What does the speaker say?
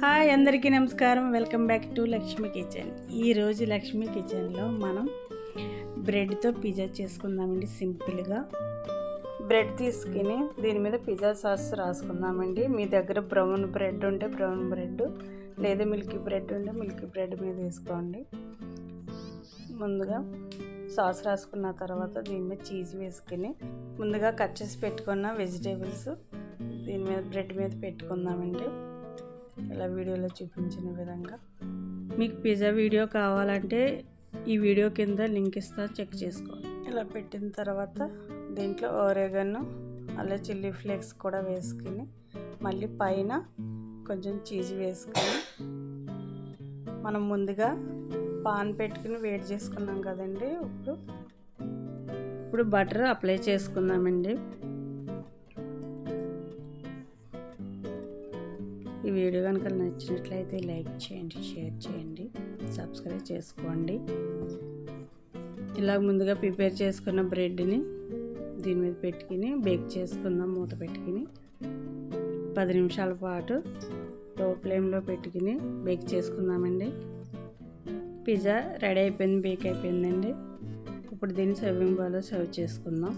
Hi అందరికీ నమస్కారం. Welcome back to Lakshmi kitchen. ఈరోజు లక్ష్మీ కిచెన్లో మనం బ్రెడ్తో పిజ్జా చేసుకుందామండి. సింపుల్గా బ్రెడ్ తీసుకుని దీని మీద పిజ్జా సాస్ రాసుకుందామండి. మీ దగ్గర బ్రౌన్ బ్రెడ్ ఉంటే బ్రౌన్ బ్రెడ్, లేదా మిల్కీ బ్రెడ్ ఉంటే మిల్కీ బ్రెడ్ మీద వేసుకోండి. ముందుగా సాస్ రాసుకున్న తర్వాత దీని మీద చీజ్ వేసుకుని ముందుగా కట్ చేసి పెట్టుకున్న వెజిటేబుల్స్ దీని మీద బ్రెడ్ మీద పెట్టుకుందామండి. ఇలా వీడియోలో చూపించిన విధంగా. మీకు పిజ్జా వీడియో కావాలంటే ఈ వీడియో కింద లింక్ ఇస్తా, చెక్ చేసుకోండి. ఇలా పెట్టిన తర్వాత దీంట్లో ఓరెగానో అలా చిల్లీ ఫ్లేక్స్ కూడా వేసుకుని మళ్ళీ పైన కొంచెం చీజ్ వేసుకొని మనం ముందుగా పాన్ పెట్టుకుని వేడి చేసుకున్నాం కదండి. ఇప్పుడు బటర్ అప్లై చేసుకుందామండి. ఈ వీడియో కనుక నచ్చినట్లయితే లైక్ చేయండి, షేర్ చేయండి, సబ్స్క్రైబ్ చేసుకోండి. ఇలా ముందుగా ప్రిపేర్ చేసుకున్న బ్రెడ్ని దీని మీద పెట్టుకుని బేక్ చేసుకుందాం. మూత పెట్టుకుని 10 నిమిషాల పాటు లో ఫ్లేమ్లో పెట్టుకుని బేక్ చేసుకుందామండి. పిజ్జా రెడీ అయిపోయింది, బేక్ అయిపోయిందండి. ఇప్పుడు దీన్ని సర్వింగ్ బౌల్లో సర్వ్ చేసుకుందాం.